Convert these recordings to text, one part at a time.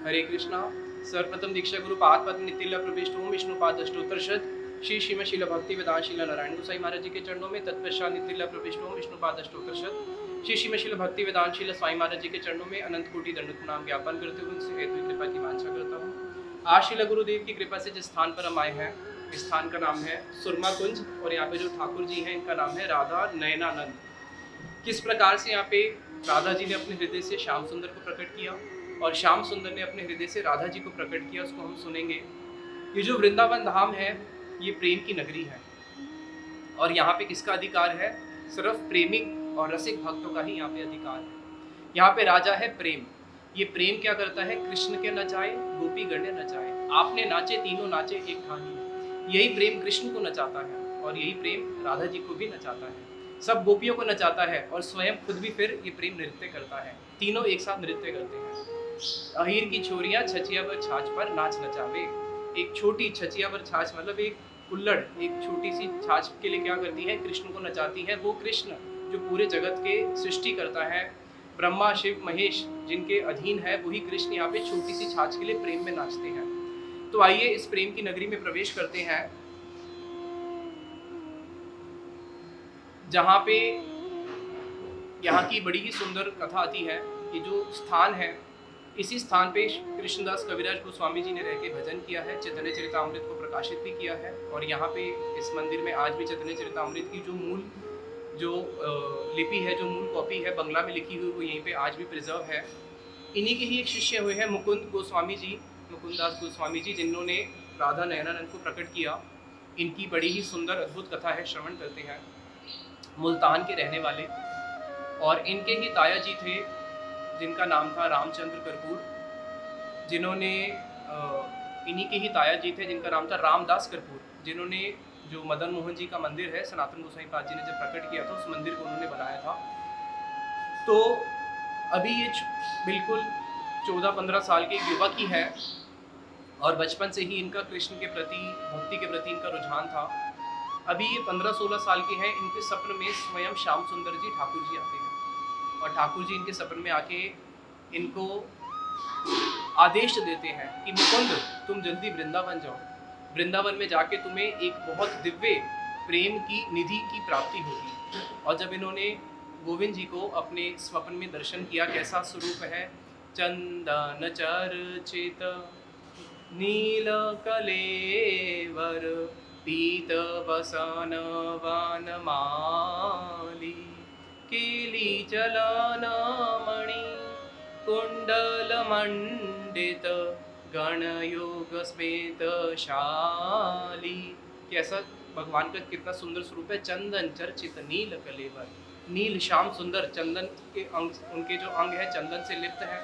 हरे कृष्णा। सर्वप्रथम दीक्षा गुरु पाद पद्म नितिल्य प्रविष्ट ओम विष्णु पाद अष्टोत्तरशत श्री श्रीमद शील भक्ति वेदांत शील नारायण गोसाई महाराज जी के चरणों में तत्पश्चात नितिल्य प्रविष्ट ओम विष्णु पाद अष्टोत्तरशत श्री श्रीमद शील भक्ति वेदांत शील स्वामी महाराज जी के चरणों में अनंत कोटि दंडवत प्रणाम ज्ञापन करते हुए उनसे हेतु कृपा की वांछा करता हूँ। आज शील गुरुदेव की कृपा से जिस स्थान पर हम आए हैं, इस स्थान का नाम है सुरमा कुंज और यहाँ पे जो ठाकुर जी हैं इनका नाम है राधा नयनानंद। किस प्रकार से यहाँ पे राधा जी ने अपने हृदय से श्याम सुंदर को प्रकट किया और श्याम सुंदर ने अपने हृदय से राधा जी को प्रकट किया, उसको हम सुनेंगे। ये जो वृंदावन धाम है ये प्रेम की नगरी है और यहाँ पे किसका अधिकार है? सिर्फ प्रेमिक और रसिक भक्तों का ही यहाँ पे अधिकार है। यहाँ पे राजा है प्रेम। ये प्रेम क्या करता है? कृष्ण के नचाए गोपी गण्य नचाए, आपने नाचे तीनों नाचे एक ठानी। यही प्रेम कृष्ण को नचाता है और यही प्रेम राधा जी को भी नचाता है, सब गोपियों को नचाता है और स्वयं खुद भी फिर ये प्रेम नृत्य करता है। तीनों एक साथ नृत्य करते हैं। अहीर की छोरियां छचिया पर छाछ पर नाच नचावे। एक छोटी छचिया पर छाछ मतलब एक कुल्लड़, एक छोटी सी छाछ के लिए क्या करती है? कृष्ण को नचाती है। वो कृष्ण जो पूरे जगत के सृष्टि करता है, ब्रह्मा शिव महेश जिनके अधीन है, वही कृष्ण यहाँ पे छोटी सी छाछ के लिए प्रेम में नाचते हैं। तो आइए इस प्रेम की नगरी में प्रवेश करते हैं, जहाँ पे यहाँ की बड़ी ही सुंदर कथा आती है। ये जो स्थान है, इसी स्थान पे कृष्णदास कविराज गोस्वामी जी ने रह के भजन किया है, चैतन्य चरितामृत को प्रकाशित भी किया है। और यहाँ पे इस मंदिर में आज भी चैतन्य चरितामृत की जो मूल लिपि है, जो मूल कॉपी है बंगला में लिखी हुई, वो यहीं पे आज भी प्रिजर्व है। इन्हीं के ही एक शिष्य हुए हैं मुकुंद गोस्वामी जी, मुकुंदास गोस्वामी जी, जिन्होंने राधा नयनानंद को प्रकट किया। इनकी बड़ी ही सुंदर अद्भुत कथा है, श्रवण करते हैं। मुल्तान के रहने वाले और इनके ही ताया जी थे जिनका नाम था रामचंद्र कर्पूर, जिन्होंने इन्हीं के ही ताया जी थे जिनका नाम था रामदास कर्पूर, जिन्होंने जो मदन मोहन जी का मंदिर है सनातन गोसाई पाद जी ने जब प्रकट किया था, उस मंदिर को उन्होंने बनाया था। तो अभी ये बिल्कुल 14-15 साल के युवक ही है और बचपन से ही इनका कृष्ण के प्रति, भक्ति के प्रति इनका रुझान था। अभी ये 15-16 साल के हैं। इनके सपन में स्वयं श्याम सुंदर जी ठाकुर जी आते हैं और ठाकुर जी इनके सपन में आके इनको आदेश देते हैं कि मुकुंद तुम जल्दी वृंदावन जाओ, वृंदावन में जाके तुम्हें एक बहुत दिव्य प्रेम की निधि की प्राप्ति होगी। और जब इन्होंने गोविंद जी को अपने स्वप्न में दर्शन किया, कैसा स्वरूप है? चंदन चर्चित नील कलेवर पीत वसन वनमाली केली चलन मणि कुंडल मंडित गणयोग स्मित शाली। कैसा भगवान का कितना सुंदर स्वरूप है। चंदन चर्चित नील कलेवर, नील श्याम सुंदर, चंदन के अंग, उनके जो अंग है चंदन से लिप्त है।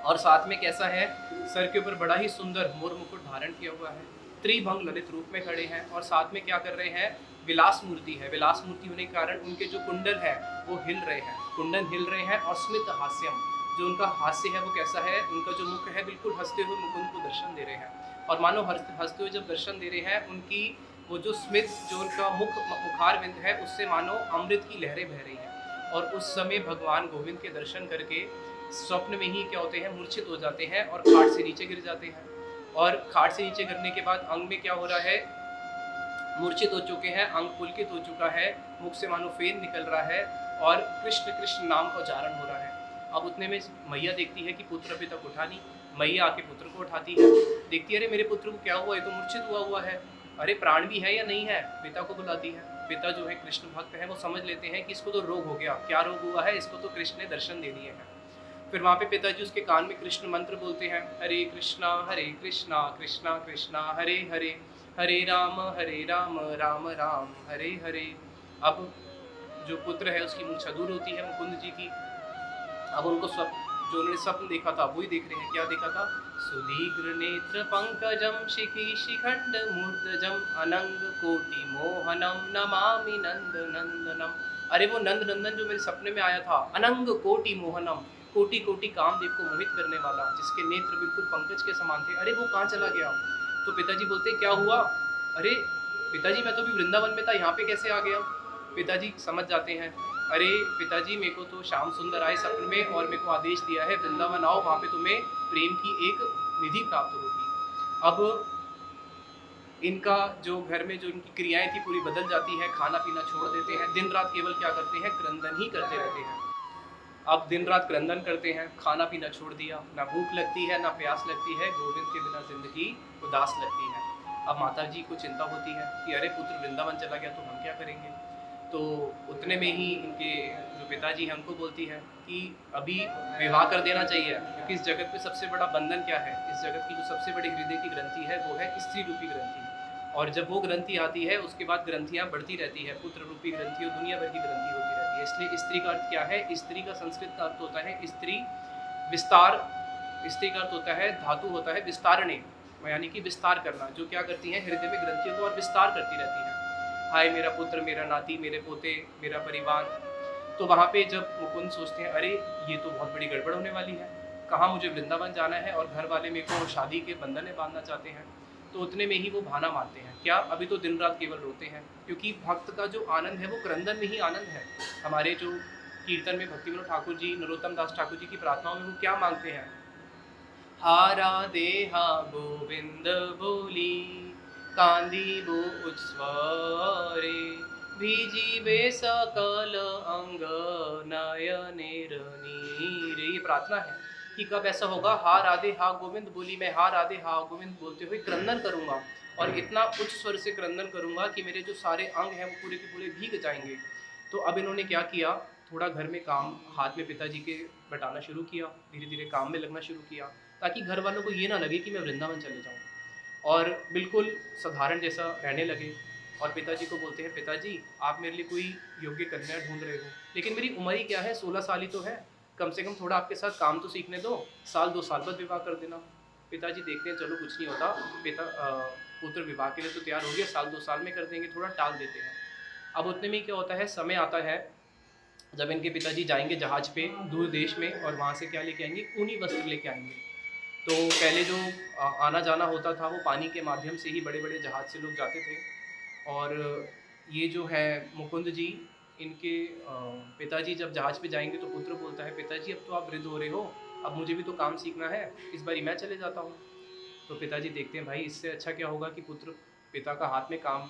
और साथ में कैसा है? सर के ऊपर बड़ा ही सुंदर मोर मुकुट धारण किया हुआ है, त्रिभंग ललित रूप में खड़े हैं। और साथ में क्या कर रहे हैं? विलास मूर्ति है। विलास मूर्ति होने के कारण उनके जो कुंडल है वो हिल रहे हैं, कुंडल हिल रहे हैं। और स्मित हास्यम, जो उनका हास्य है वो कैसा है? उनका जो मुख है बिल्कुल हंसते हुए मुकुंद को दर्शन दे रहे हैं। और मानो हंसते हुए जब दर्शन दे रहे हैं, उनकी वो जो स्मित, जो उनका मुखार बिंद है, उससे मानो अमृत की लहरें बह रही हैं। और उस समय भगवान गोविंद के दर्शन करके स्वप्न में ही क्या होते हैं? मूर्छित हो जाते हैं और खाट से नीचे गिर जाते हैं। और खाट से नीचे गिरने के बाद अंग में क्या हो रहा है? मूर्छित हो चुके हैं, अंग पुलकित हो चुका है, मुख से मानो फेन निकल रहा है और कृष्ण कृष्ण नाम का उच्चारण हो रहा है। अब उतने में मैया देखती है कि पुत्र अभी तक उठा नहीं। मैया आके पुत्र को उठाती है, देखती है अरे मेरे पुत्र को क्या हुआ, ये तो मूर्छित हुआ है, अरे प्राण भी है या नहीं है। पिता को बुलाती है। पिता जो है कृष्ण भक्त है, वो समझ लेते हैं कि इसको तो रोग हो गया। क्या रोग हुआ है? इसको तो कृष्ण ने दर्शन दे दिए हैं। फिर वहाँ पे पिताजी उसके कान में कृष्ण मंत्र बोलते हैं, हरे कृष्णा कृष्णा कृष्णा हरे हरे, हरे राम राम राम हरे हरे। अब जो पुत्र है उसकी मूर्छा दूर होती है मुकुंद जी की। अब उनको जो उन्होंने स्वप्न देखा था वही देख रहे हैं। क्या देखा था? सुदीर्घ नेत्र पंकजम शिखी शिखंड मूर्धजम अनंग कोटि मोहनम नमामि नंद नंदनम। अरे वो नंद नंदन जो मेरे सपने में आया था, अनंग कोटि मोहनम, कोटि कोटि कामदेव को मोहित करने वाला, जिसके नेत्र बिल्कुल पंकज के समान थे, अरे वो कहाँ चला गया? तो पिताजी बोलते क्या हुआ? अरे पिताजी मैं तो अभी वृंदावन में था, यहाँ पे कैसे आ गया? पिताजी समझ जाते हैं अरे पिताजी, मेरे को तो श्याम सुंदर आए सपने में और मेरे को आदेश दिया है वृंदावन आओ, वहाँ पे तुम्हें प्रेम की एक निधि प्राप्त होगी। अब इनका जो घर में जो इनकी क्रियाएं थी पूरी बदल जाती है, खाना पीना छोड़ देते हैं, दिन रात केवल क्या करते हैं, क्रंदन ही करते रहते हैं। अब दिन रात क्रंदन करते हैं, खाना पीना छोड़ दिया, ना भूख लगती है ना प्यास लगती है, गोविंद के बिना जिंदगी उदास लगती है। अब माता जी को चिंता होती है कि अरे पुत्र वृंदावन चला गया तो हम क्या करेंगे। तो उतने में ही इनके जो पिताजी हैं उनको बोलती है कि अभी विवाह कर देना चाहिए, क्योंकि इस जगत में सबसे बड़ा बंधन क्या है, इस जगत की जो सबसे बड़ी हृदय की ग्रंथि है वो है स्त्री रूपी ग्रंथि। और जब वो ग्रंथि आती है उसके बाद ग्रंथियाँ बढ़ती रहती है, पुत्र रूपी ग्रंथि और दुनिया भर की ग्रंथि होती रहती है। इसलिए स्त्री का अर्थ क्या है, स्त्री का संस्कृत का अर्थ होता है स्त्री, विस्तार। स्त्री का अर्थ होता है, धातु होता है विस्तारणे, यानी कि विस्तार करना, जो क्या करती है, हृदय में ग्रंथियों को और विस्तार करती रहती है। हाय मेरा पुत्र, मेरा नाती, मेरे पोते, मेरा परिवार। तो वहाँ पे जब मुकुंद सोचते हैं अरे ये तो बहुत बड़ी गड़बड़ होने वाली है, कहाँ मुझे वृंदावन जाना है और घर वाले मेरे को शादी के बंधन में बांधना चाहते हैं। तो उतने में ही वो भाना मारते हैं, क्या अभी तो दिन रात केवल रोते हैं, क्योंकि भक्त का जो आनंद है वो क्रंदन में ही आनंद है। हमारे जो कीर्तन में भक्ति विनोद ठाकुर जी, नरोत्तम दास ठाकुर जी की प्रार्थनाओं में वो क्या मांगते हैं, हा राधे हा गोविंद बोली, कांदी वो उच्छ्वारे, भीजीबे सकल अंग नयनेर नीरे। ये प्रार्थना है कि कब ऐसा होगा, हा राधे हा गोविंद बोली, मैं हा राधे हा गोविंद बोलते हुए क्रंदन करूंगा और इतना उच्च स्वर से क्रंदन करूंगा कि मेरे जो सारे अंग हैं वो पूरे के पूरे भीग जाएंगे। तो अब इन्होंने क्या किया, थोड़ा घर में काम हाथ में पिताजी के बटाना शुरू किया, धीरे धीरे काम में लगना शुरू किया, ताकि घर वालों को ये ना लगे कि मैं वृंदावन चले जाऊँ, और बिल्कुल साधारण जैसा रहने लगे। और पिताजी को बोलते हैं, पिताजी आप मेरे लिए कोई योग्य कन्या ढूंढ रहे हो, लेकिन मेरी उम्र ही क्या है, 16 साल ही तो है, कम से कम थोड़ा आपके साथ काम तो सीखने दो, साल 2 साल बाद विवाह कर देना। पिताजी देखते हैं चलो कुछ नहीं होता, पुत्र विवाह के लिए तो तैयार हो गया, साल 2 साल में कर देंगे, थोड़ा टाल देते हैं। अब उतने में क्या होता है, समय आता है जब इनके पिताजी जाएंगे जहाज पे दूर देश में, और वहाँ से क्या लेके आएंगे, ऊनी वस्त्र लेके आएंगे। तो पहले जो आना जाना होता था वो पानी के माध्यम से ही, बड़े बड़े जहाज से लोग जाते थे। और ये जो है मुकुंद जी, इनके पिताजी जब जहाज पे जाएंगे तो पुत्र बोलता है, पिताजी अब तो आप वृद्ध हो रहे हो, अब मुझे भी तो काम सीखना है, इस बारी मैं चले जाता हूँ। तो पिताजी देखते हैं भाई इससे अच्छा क्या होगा कि पुत्र पिता का हाथ में काम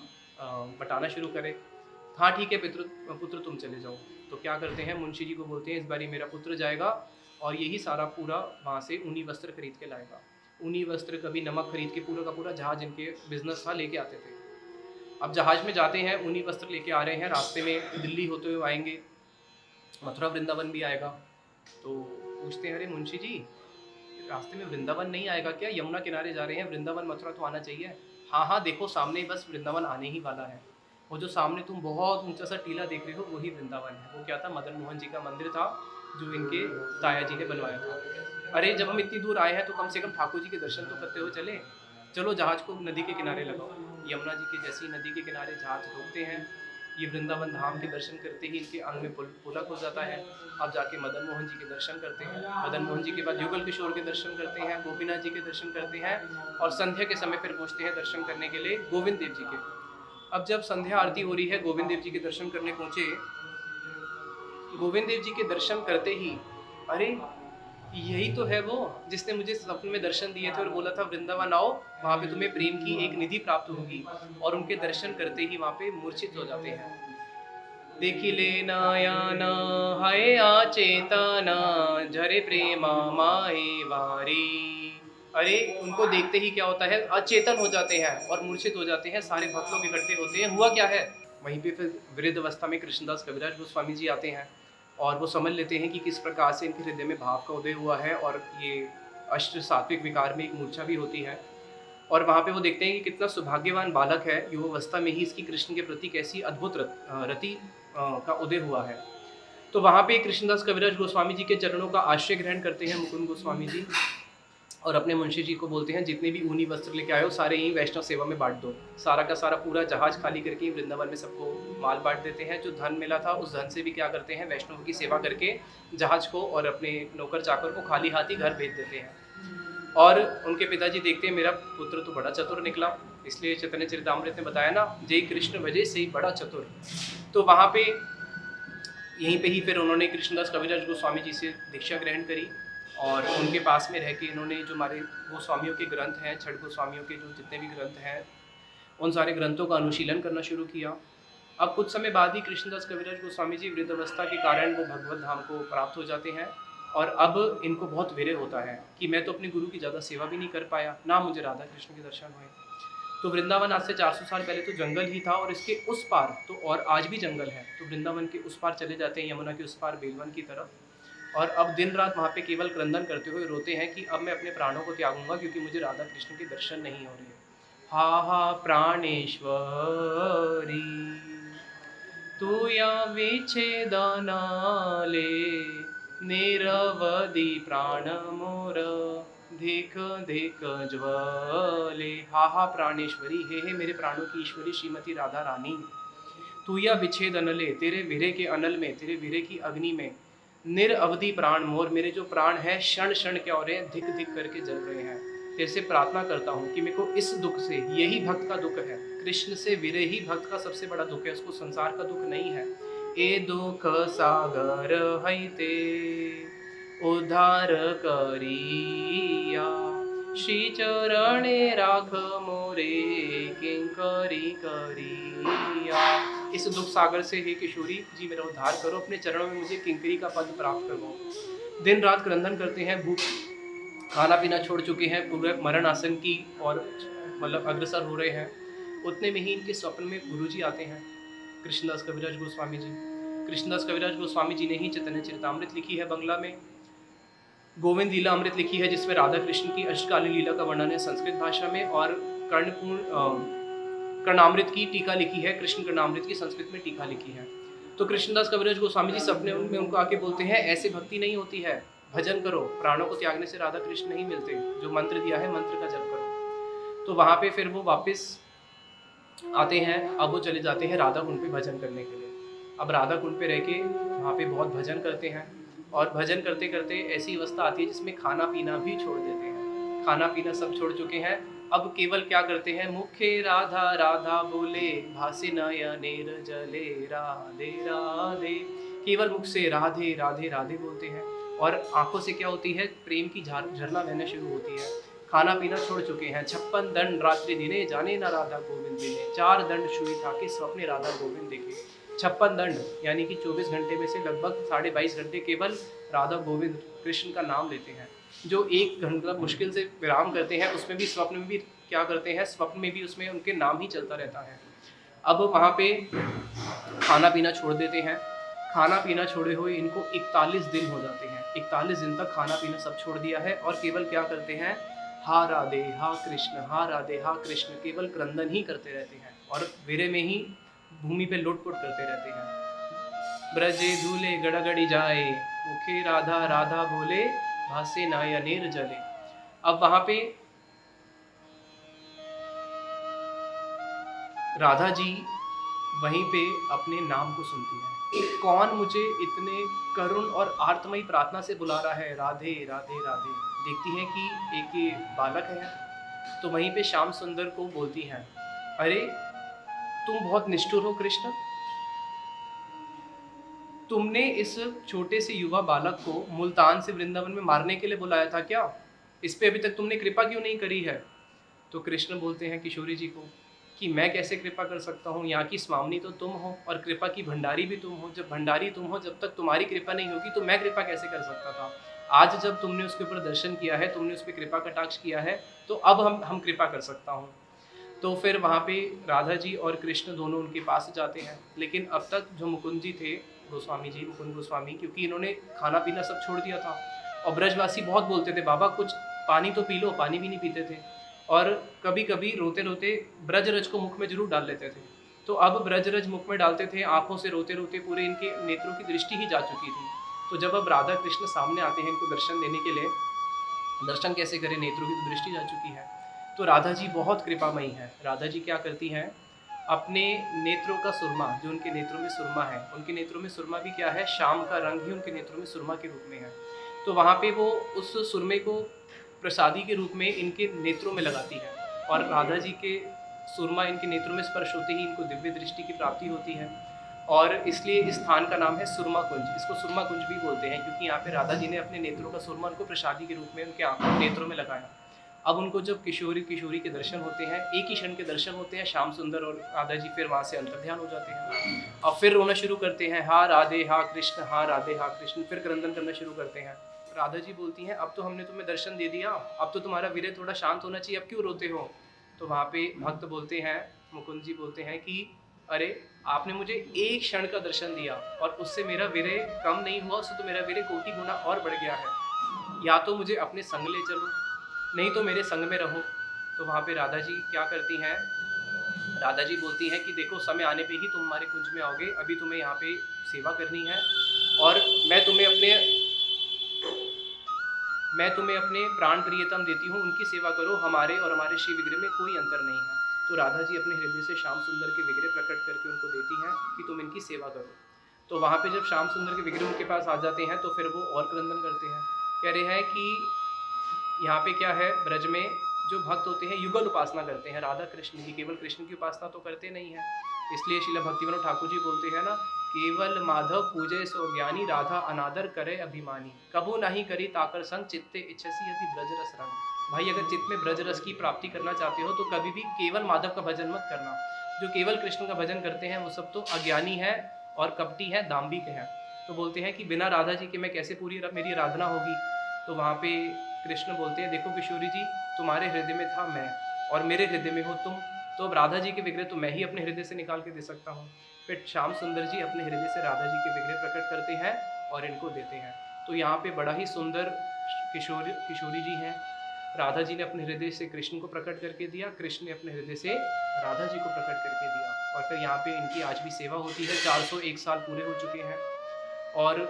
बटाना शुरू करे। हाँ ठीक है पुत्र तुम चले जाओ। तो क्या करते हैं, मुंशी जी को बोलते हैं इस बारी मेरा पुत्र जाएगा और यही सारा पूरा वहाँ से ऊनी वस्त्र खरीद के लाएगा। ऊनी वस्त्र, कभी नमक खरीद के पूरा का पूरा जहाज इनके बिजनेस था लेके आते थे। अब जहाज में जाते हैं, ऊनी वस्त्र लेके आ रहे हैं, रास्ते में दिल्ली होते हुए आएंगे, मथुरा वृंदावन भी आएगा। तो पूछते हैं अरे मुंशी जी रास्ते में वृंदावन नहीं आएगा क्या, यमुना किनारे जा रहे हैं, वृंदावन मथुरा तो आना चाहिए। हाँ हाँ देखो सामने बस वृंदावन आने ही वाला है, वो जो सामने तुम बहुत ऊंचा सा टीला देख रहे हो वही वृंदावन है। वो क्या था, मदन मोहन जी का मंदिर था जो इनके ताया जी ने बनवाया था। अरे जब हम इतनी दूर आए हैं तो कम से कम ठाकुर जी के दर्शन तो करते हुए चले, चलो जहाज को नदी के किनारे लगाओ। यमुना जी के जैसी नदी के किनारे जहाज रोकते हैं, ये वृंदावन धाम के दर्शन करते ही इनके अंग में पुलक हो जाता है। अब जाके मदन मोहन जी के दर्शन करते हैं, मदन मोहन जी के बाद युगल किशोर के दर्शन करते हैं, गोपीनाथ जी के दर्शन करते हैं, और संध्या के समय फिर पहुँचते हैं दर्शन करने के लिए गोविंद देव जी के। अब जब संध्या आरती हो रही है, गोविंद देव जी के दर्शन करने पहुँचे, गोविंद देव जी के दर्शन करते ही अरे यही तो है वो जिसने मुझे सपने में दर्शन दिए थे और बोला था वृंदावन आओ, वहाँ पे तुम्हें प्रेम की एक निधि प्राप्त होगी। और उनके दर्शन करते ही वहाँ पे मूर्छित हो जाते हैं। देखी ले नयना हाय आचेतना, झरे प्रेमा माहे वारी। अरे उनको देखते ही क्या होता है, अचेतन हो जाते हैं और मूर्छित हो जाते हैं, सारे भक्त लोग इकट्ठे होते हैं। हुआ क्या है, वहीं पे फिर वृद्ध अवस्था में कृष्णदास कविराज गोस्वामी जी आते हैं और वो समझ लेते हैं कि किस प्रकार से इनके हृदय में भाव का उदय हुआ है, और ये अष्ट सात्विक विकार में एक मूर्छा भी होती है। और वहाँ पे वो देखते हैं कि कितना सौभाग्यवान बालक है, युवावस्था में ही इसकी कृष्ण के प्रति कैसी अद्भुत रति का उदय हुआ है। तो वहाँ पे कृष्णदास कविराज गोस्वामी जी के चरणों का आश्रय ग्रहण करते हैं मुकुंद गोस्वामी जी, और अपने मुंशी जी को बोलते हैं जितने भी ऊनी वस्त्र लेके आए हो सारे ही वैष्णव सेवा में बांट दो। सारा का सारा पूरा जहाज खाली करके वृंदावन में सबको माल बांट देते हैं। जो धन मिला था उस धन से भी क्या करते हैं, वैष्णव की सेवा करके जहाज को और अपने नौकर चाकर को खाली हाथी घर भेज देते हैं। और उनके पिताजी देखते हैं मेरा पुत्र तो बड़ा चतुर निकला, इसलिए चैतन्य चरितामृत ने बताया ना, जय कृष्ण भजे से बड़ा चतुर। तो वहाँ पे यहीं पे ही फिर उन्होंने कृष्णदास कविराज गोस्वामी जी से दीक्षा ग्रहण करी और उनके पास में रह के इन्होंने जो हमारे गोस्वामियों के ग्रंथ हैं, छठ गोस्वामियों के जो जितने भी ग्रंथ हैं, उन सारे ग्रंथों का अनुशीलन करना शुरू किया। अब कुछ समय बाद ही कृष्णदास कविराज गोस्वामी जी वृद्धावस्था के कारण वो भगवत धाम को प्राप्त हो जाते हैं और अब इनको बहुत विरह होता है कि मैं तो अपने गुरु की ज़्यादा सेवा भी नहीं कर पाया, ना मुझे राधा कृष्ण के दर्शन हुए। तो वृंदावन आज से 400 साल पहले तो जंगल ही था और इसके उस पार तो और आज भी जंगल है। तो वृंदावन के उस पार चले जाते हैं, यमुना के उस पार बेलवन की तरफ, और अब दिन रात वहाँ पे केवल क्रंदन करते हुए रोते हैं कि अब मैं अपने प्राणों को त्यागूंगा क्योंकि मुझे राधा कृष्ण के दर्शन नहीं हो रहे। हा हा प्राणेश्वरी तू या विच्छेदनाले निरवधि प्राण मोर धिक धिक ज्वले। हा प्राणेश्वरी, हे मेरे प्राणों की ईश्वरी श्रीमती राधा रानी, तू या विच्छेद अनले, तेरे विरह के अनल में, तेरे विरह की अग्नि में निरअवधि प्राण मोर, मेरे जो प्राण है क्षण क्षण क्या हो रहे हैं, धिक धिक करके जल रहे हैं। तेरे से प्रार्थना करता हूँ कि मेरे को इस दुख से, यही भक्त का दुख है, कृष्ण से विरह ही भक्त का सबसे बड़ा दुख है, उसको संसार का दुख नहीं है। ए दुख सागर हईते उद्धार करिया, श्री चरणे राख मोरे किंकरी करिया। इस दुख सागर से हे किशोरी जी मेरा उद्धार करो, अपने चरणों में मुझे किंकरी का पद प्राप्त करवाओ। दिन रात क्रंदन करते हैं, भूख खाना पीना छोड़ चुके हैं, पूरे मरण आसन की और मतलब अग्रसर हो रहे हैं। उतने में ही इनके स्वप्न में गुरुजी आते हैं, कृष्णदास कविराज गोस्वामी जी। कृष्णदास कविराज गोस्वामी जी ने ही चैतन्य चरितामृत लिखी है बंगला में, गोविंद लीला अमृत लिखी है जिसमें राधा कृष्ण की अष्टकालीन लीला का वर्णन है संस्कृत भाषा में, और कर्णामृत की टीका लिखी है, कृष्ण कर्णामृत की संस्कृत में टीका लिखी है। तो कृष्णदास कविराज गोस्वामी जी सपने में उनको आके बोलते हैं ऐसे भक्ति नहीं होती है, भजन करो, प्राणों को त्यागने से राधा कृष्ण नहीं मिलते, जो मंत्र दिया है मंत्र का जप करो। तो वहाँ पे फिर वो वापस आते हैं, अब वो चले जाते हैं राधा कुंड पे भजन करने के लिए। अब राधा कुंड पे रह के वहाँ पे बहुत भजन करते हैं, और भजन करते करते ऐसी अवस्था आती है जिसमें खाना पीना भी छोड़ देते हैं। खाना पीना सब छोड़ चुके हैं, अब केवल क्या करते हैं, मुखे राधा राधा बोले, भासे नयनेर जले राधे राधे, केवल मुख से राधे राधे राधे बोलते हैं, और आंखों से क्या होती है, प्रेम की झरना बहना शुरू होती है। खाना पीना छोड़ चुके हैं, 56 दंड रात्रि दिने जाने न राधा गोविंद दिने, 4 दंड छुए थाके स्वप्ने राधा गोविंद देखे। 56 दंड यानी कि 24 घंटे में से लगभग 22.5 घंटे केवल राधा गोविंद कृष्ण का नाम लेते हैं। जो 1 घंटा मुश्किल से विराम करते हैं उसमें भी स्वप्न में भी क्या करते हैं, स्वप्न में भी उसमें उनके नाम ही चलता रहता है। अब वहाँ पे खाना पीना छोड़ देते हैं, खाना पीना छोड़े हुए इनको 41 दिन हो जाते हैं। 41 दिन तक खाना पीना सब छोड़ दिया है और केवल क्या करते हैं, हा राधे हा कृष्ण, हा राधे हा कृष्ण, केवल क्रंदन ही करते रहते हैं और विरह में ही भूमि पे लोटपोट करते रहते हैं। ब्रजे धूले गड़गड़ी जाए, मुखे राधा राधा बोले, भासे नयनेर जले। अब वहां पे राधा जी वहीं पे अपने नाम को सुनती है, कौन मुझे इतने करुण और आर्तमयी प्रार्थना से बुला रहा है, राधे राधे राधे। देखती है कि एक ये बालक है, तो वहीं पे श्याम सुंदर को बोलती हैं, अरे तुम बहुत निष्ठुर हो कृष्ण, तुमने इस छोटे से युवा बालक को मुल्तान से वृंदावन में मारने के लिए बुलाया था क्या? इस पे अभी तक तुमने कृपा क्यों नहीं करी है? तो कृष्ण बोलते हैं किशोरी जी को कि मैं कैसे कृपा कर सकता हूँ, यहाँ की स्वामिनी तो तुम हो और कृपा की भंडारी भी तुम हो। जब भंडारी तुम हो, जब तक तुम्हारी कृपा नहीं होगी तो मैं कृपा कैसे कर सकता था? आज जब तुमने उसके ऊपर दर्शन किया है, तुमने उस पर कृपा कटाक्ष किया है, तो अब हम कृपा कर सकता हूँ। तो फिर वहाँ पे राधा जी और कृष्ण दोनों उनके पास जाते हैं, लेकिन अब तक जो मुकुंद जी थे, गोस्वामी जी, मुकुंद गोस्वामी, क्योंकि इन्होंने खाना पीना सब छोड़ दिया था और ब्रजवासी बहुत बोलते थे, बाबा कुछ पानी तो पी लो, पानी भी नहीं पीते थे और कभी कभी रोते रोते ब्रजरज को मुख में जरूर डाल लेते थे। तो अब ब्रजरज मुख में डालते थे, आंखों से रोते रोते पूरे इनके नेत्रों की दृष्टि ही जा चुकी थी। तो जब अब राधा कृष्ण सामने आते हैं इनको दर्शन देने के लिए, दर्शन कैसे करें, नेत्रों की तो दृष्टि जा चुकी है। तो राधा जी बहुत कृपामयी है। राधा जी क्या करती हैं, अपने नेत्रों का सुरमा, जो उनके नेत्रों में सुरमा है, उनके नेत्रों में सुरमा भी क्या है, शाम का रंग ही उनके नेत्रों में सुरमा के रूप में है। तो वहाँ पे वो उस सुरमे को प्रसादी के रूप में इनके नेत्रों में लगाती है और राधा जी के सुरमा इनके नेत्रों में स्पर्श होते ही इनको दिव्य दृष्टि की प्राप्ति होती है। और इसलिए इस स्थान का नाम है सुरमा कुंज। इसको सुरमा कुंज भी बोलते हैं क्योंकि यहाँ पे राधा जी ने अपने नेत्रों का सुरमा उनको प्रसादी के रूप में उनके आंखों नेत्रों में लगाया। अब उनको जब किशोरी किशोरी के दर्शन होते हैं, एक ही क्षण के दर्शन होते हैं, श्याम सुंदर और राधा जी फिर वहाँ से अंतर्ध्यान हो जाते हैं। अब फिर रोना शुरू करते हैं, हा राधे हा कृष्ण, हा राधे हा कृष्ण, फिर क्रंदन करना शुरू करते हैं। राधा जी बोलती हैं, अब तो हमने तुम्हें दर्शन दे दिया, अब तो तुम्हारा विरह थोड़ा शांत होना चाहिए, अब क्यों रोते हो? तो वहाँ पे भक्त बोलते हैं, मुकुंद जी बोलते हैं कि अरे आपने मुझे एक क्षण का दर्शन दिया और उससे मेरा विरह कम नहीं हुआ, उससे तो मेरा विरह कोटि गुना और बढ़ गया है। या तो मुझे अपने संग ले चलो, नहीं तो मेरे संग में रहो। तो वहाँ पे राधा जी क्या करती हैं, राधा जी बोलती हैं कि देखो समय आने पे ही तुम हमारे कुंज में आओगे, अभी तुम्हें यहाँ पे सेवा करनी है और मैं तुम्हें अपने प्राण प्रियतम देती हूँ, उनकी सेवा करो, हमारे और हमारे श्री विग्रह में कोई अंतर नहीं है। तो राधा जी अपने हृदय से श्याम सुंदर के विग्रह प्रकट करके उनको देती हैं कि तुम इनकी सेवा करो। तो वहाँ पे जब श्याम सुंदर के विग्रह उनके पास आ जाते हैं तो फिर वो और क्रंदन करते हैं, कह रहे हैं कि यहाँ पे क्या है, ब्रज में जो भक्त होते हैं युगल उपासना करते हैं राधा कृष्ण की, केवल कृष्ण की उपासना तो करते नहीं है। इसलिए श्रील भक्तिविनोद ठाकुर जी बोलते हैं ना, केवल माधव पूजे सो ज्ञानी, राधा अनादर करे अभिमानी, कबू नहीं करी ताकर संग, चित्ते इच्छसी यदि ब्रज रस रंग। भाई अगर चित्त में ब्रज रस की प्राप्ति करना चाहते हो तो कभी भी केवल माधव का भजन मत करना। जो केवल कृष्ण का भजन करते हैं वो सब तो अज्ञानी है और कपटी है, दाम्भिक है। तो बोलते हैं कि बिना राधा जी के मैं कैसे पूरी मेरी आराधना होगी। तो वहाँ पे कृष्ण बोलते हैं, देखो किशोरी जी, तुम्हारे हृदय में था मैं और मेरे हृदय में हो तुम, तो अब राधा जी के विग्रह तो मैं ही अपने हृदय से निकाल के दे सकता हूँ। फिर श्याम सुंदर जी अपने हृदय से राधा जी के विग्रह प्रकट करते हैं और इनको देते हैं। तो यहाँ पे बड़ा ही सुंदर किशोरी जी हैं। राधा जी ने अपने हृदय से कृष्ण को प्रकट करके दिया, कृष्ण ने अपने हृदय से राधा जी को प्रकट करके दिया। और फिर यहाँ पे इनकी आज भी सेवा होती है, 401 साल पूरे हो चुके हैं। और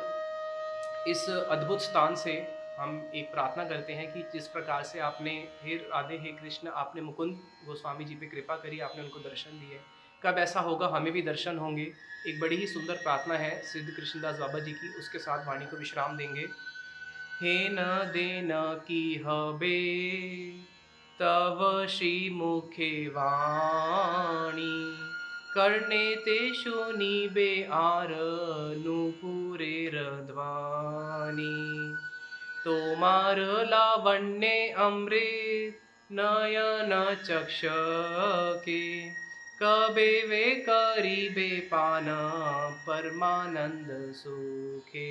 इस अद्भुत स्थान से हम एक प्रार्थना करते हैं कि जिस प्रकार से आपने हे राधे हे कृष्ण, आपने मुकुंद गोस्वामी जी पे कृपा करी, आपने उनको दर्शन दिए, कब ऐसा होगा हमें भी दर्शन होंगे। एक बड़ी ही सुंदर प्रार्थना है सिद्ध कृष्णदास बाबा जी की, उसके साथ वाणी को विश्राम देंगे। हे न देन की हबे तव श्री मुखे वाणी, करने ते शुनिबे आर नुपुरे रध्वानी, तोमार लावण्य अमृत नयन चक्षके, कबे वे करीबे पान परमानंद सुखे।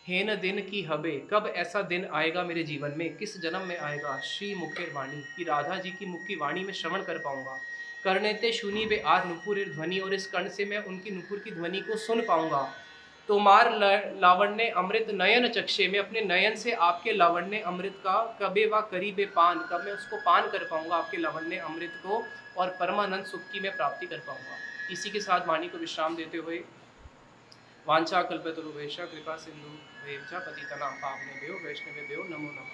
हे न दिन की हबे, कब ऐसा दिन आएगा मेरे जीवन में, किस जन्म में आएगा, श्री मुखेर वाणी की राधा जी की मुख की वाणी में श्रवण कर पाऊंगा। करने ते शुनी बे आर नुपुर ध्वनि, और इस कर्ण से मैं उनकी नुपुर की ध्वनि को सुन पाऊंगा। तो मार लावण्य अमृत नयन चक्षे, में अपने नयन से आपके लावण्य अमृत का कबे व करीबे पान, कब मैं उसको पान कर पाऊंगा आपके लावण्य अमृत को, और परमानंद सुख की मैं प्राप्ति कर पाऊंगा। इसी के साथ वाणी को विश्राम देते हुए, वांछा कल्पतरुभ्यश्च कृपा सिंधु पतितनां पावनेभ्यो वैष्णवेभ्यो नमो नमः।